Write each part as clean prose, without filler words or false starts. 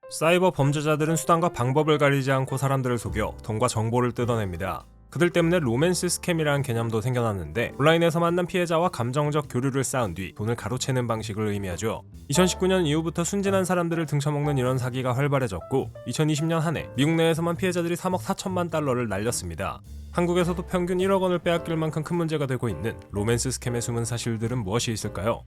사이버 범죄자들은 수단과 방법을 가리지 않고 사람들을 속여 돈과 정보를 뜯어냅니다. 그들 때문에 로맨스 스캠이라는 개념도 생겨났는데, 온라인에서 만난 피해자와 감정적 교류를 쌓은 뒤 돈을 가로채는 방식을 의미하죠. 2019년 이후부터 순진한 사람들을 등쳐먹는 이런 사기가 활발해졌고, 2020년 한 해 미국 내에서만 피해자들이 3억 4천만 달러를 날렸습니다. 한국에서도 평균 1억 원을 빼앗길 만큼 큰 문제가 되고 있는 로맨스 스캠의 숨은 사실들은 무엇이 있을까요?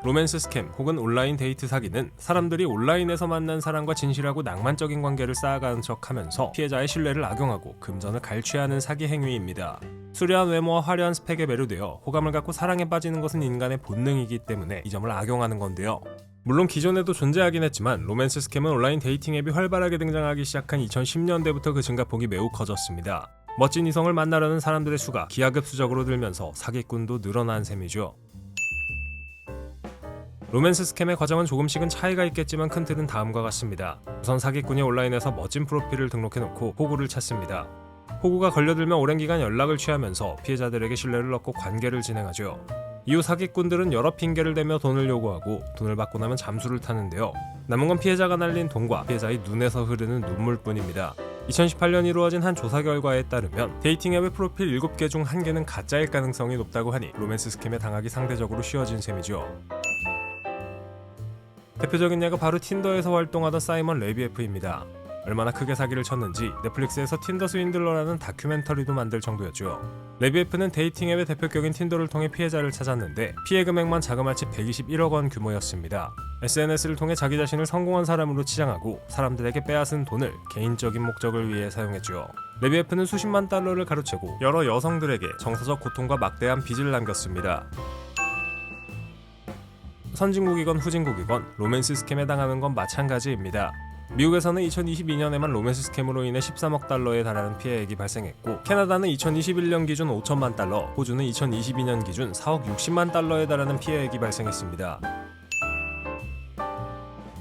로맨스 스캠 혹은 온라인 데이트 사기는 사람들이 온라인에서 만난 사람과 진실하고 낭만적인 관계를 쌓아가는 척하면서 피해자의 신뢰를 악용하고 금전을 갈취하는 사기 행위입니다. 수려한 외모와 화려한 스펙에 매료되어 호감을 갖고 사랑에 빠지는 것은 인간의 본능이기 때문에 이 점을 악용하는 건데요. 물론 기존에도 존재하긴 했지만 로맨스 스캠은 온라인 데이팅 앱이 활발하게 등장하기 시작한 2010년대부터 그 증가폭이 매우 커졌습니다. 멋진 이성을 만나려는 사람들의 수가 기하급수적으로 늘면서 사기꾼도 늘어난 셈이죠. 로맨스 스캠의 과정은 조금씩은 차이가 있겠지만 큰 틀은 다음과 같습니다. 우선 사기꾼이 온라인에서 멋진 프로필을 등록해놓고 호구를 찾습니다. 호구가 걸려들면 오랜 기간 연락을 취하면서 피해자들에게 신뢰를 얻고 관계를 진행하죠. 이후 사기꾼들은 여러 핑계를 대며 돈을 요구하고 돈을 받고 나면 잠수를 타는데요. 남은 건 피해자가 날린 돈과 피해자의 눈에서 흐르는 눈물뿐입니다. 2018년 이루어진 한 조사 결과에 따르면 데이팅 앱의 프로필 7개 중 1개는 가짜일 가능성이 높다고 하니 로맨스 스캠에 당하기 상대적으로 쉬워진 셈이죠. 대표적인 예가 바로 틴더에서 활동하던 사이먼 레비에프입니다. 얼마나 크게 사기를 쳤는지 넷플릭스에서 틴더 스윈들러라는 다큐멘터리도 만들 정도였죠. 레비에프는 데이팅 앱의 대표격인 틴더를 통해 피해자를 찾았는데 피해 금액만 자그마치 121억 원 규모였습니다. SNS를 통해 자기 자신을 성공한 사람으로 치장하고 사람들에게 빼앗은 돈을 개인적인 목적을 위해 사용했죠. 레비에프는 수십만 달러를 가로채고 여러 여성들에게 정서적 고통과 막대한 빚을 남겼습니다. 선진국이건 후진국이건 로맨스 스캠에 당하는 건 마찬가지입니다. 미국에서는 2022년에만 로맨스 스캠으로 인해 13억 달러에 달하는 피해액이 발생했고, 캐나다는 2021년 기준 5천만 달러, 호주는 2022년 기준 4억 60만 달러에 달하는 피해액이 발생했습니다.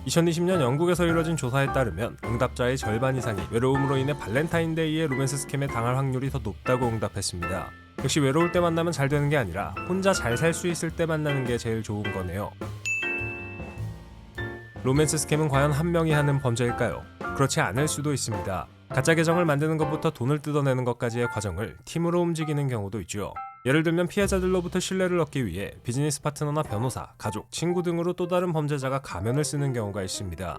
2020년 영국에서 이뤄진 조사에 따르면 응답자의 절반 이상이 외로움으로 인해 발렌타인데이에 로맨스 스캠에 당할 확률이 더 높다고 응답했습니다. 역시 외로울 때 만나면 잘 되는 게 아니라 혼자 잘 살 수 있을 때 만나는 게 제일 좋은 거네요. 로맨스 스캠은 과연 한 명이 하는 범죄일까요? 그렇지 않을 수도 있습니다. 가짜 계정을 만드는 것부터 돈을 뜯어내는 것까지의 과정을 팀으로 움직이는 경우도 있죠. 예를 들면 피해자들로부터 신뢰를 얻기 위해 비즈니스 파트너나 변호사, 가족, 친구 등으로 또 다른 범죄자가 가면을 쓰는 경우가 있습니다.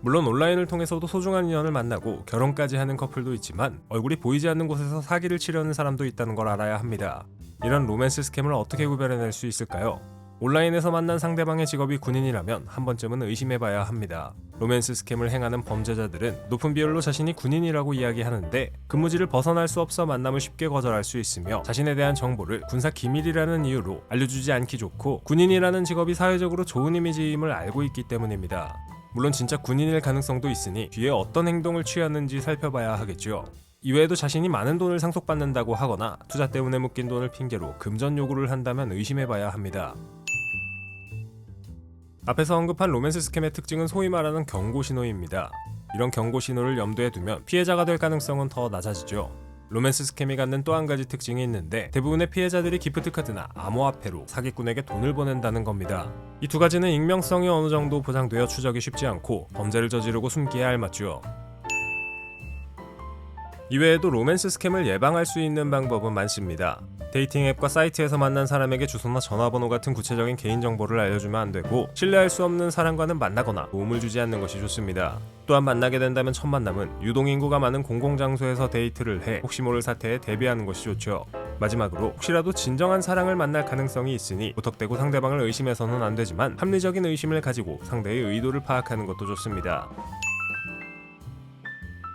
물론 온라인을 통해서도 소중한 인연을 만나고 결혼까지 하는 커플도 있지만 얼굴이 보이지 않는 곳에서 사기를 치려는 사람도 있다는 걸 알아야 합니다. 이런 로맨스 스캠을 어떻게 구별해낼 수 있을까요? 온라인에서 만난 상대방의 직업이 군인이라면 한 번쯤은 의심해봐야 합니다. 로맨스 스캠을 행하는 범죄자들은 높은 비율로 자신이 군인이라고 이야기하는데 근무지를 벗어날 수 없어 만남을 쉽게 거절할 수 있으며 자신에 대한 정보를 군사 기밀이라는 이유로 알려주지 않기 좋고 군인이라는 직업이 사회적으로 좋은 이미지임을 알고 있기 때문입니다. 물론 진짜 군인일 가능성도 있으니 뒤에 어떤 행동을 취하는지 살펴봐야 하겠죠. 이외에도 자신이 많은 돈을 상속받는다고 하거나 투자 때문에 묶인 돈을 핑계로 금전 요구를 한다면 의심해봐야 합니다. 앞에서 언급한 로맨스 스캠의 특징은 소위 말하는 경고 신호입니다. 이런 경고 신호를 염두에 두면 피해자가 될 가능성은 더 낮아지죠. 로맨스 스캠이 갖는 또 한 가지 특징이 있는데 대부분의 피해자들이 기프트 카드나 암호화폐로 사기꾼에게 돈을 보낸다는 겁니다. 이 두 가지는 익명성이 어느 정도 보장되어 추적이 쉽지 않고 범죄를 저지르고 숨기에 알맞죠. 이외에도 로맨스 스캠을 예방할 수 있는 방법은 많습니다. 데이팅 앱과 사이트에서 만난 사람에게 주소나 전화번호 같은 구체적인 개인정보를 알려주면 안 되고 신뢰할 수 없는 사람과는 만나거나 도움을 주지 않는 것이 좋습니다. 또한 만나게 된다면 첫 만남은 유동인구가 많은 공공장소에서 데이트를 해 혹시 모를 사태에 대비하는 것이 좋죠. 마지막으로 혹시라도 진정한 사랑을 만날 가능성이 있으니 무턱대고 상대방을 의심해서는 안 되지만 합리적인 의심을 가지고 상대의 의도를 파악하는 것도 좋습니다.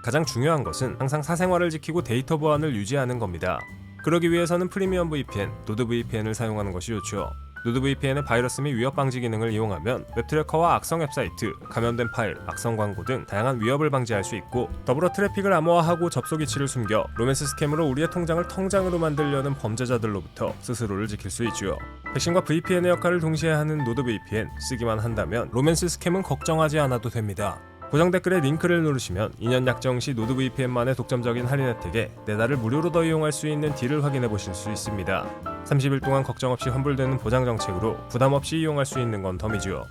가장 중요한 것은 항상 사생활을 지키고 데이터 보안을 유지하는 겁니다. 그러기 위해서는 프리미엄 VPN, 노드 VPN을 사용하는 것이 좋죠. 노드 VPN의 바이러스 및 위협 방지 기능을 이용하면 웹트래커와 악성 웹사이트, 감염된 파일, 악성 광고 등 다양한 위협을 방지할 수 있고 더불어 트래픽을 암호화하고 접속 위치를 숨겨 로맨스 스캠으로 우리의 통장을 통장으로 만들려는 범죄자들로부터 스스로를 지킬 수 있죠. 백신과 VPN의 역할을 동시에 하는 노드 VPN 쓰기만 한다면 로맨스 스캠은 걱정하지 않아도 됩니다. 고정 댓글에 링크를 누르시면 2년 약정 시 노드VPN만의 독점적인 할인 혜택에 4달을 무료로 더 이용할 수 있는 딜을 확인해 보실 수 있습니다. 30일 동안 걱정 없이 환불되는 보장 정책으로 부담 없이 이용할 수 있는 건 덤이죠.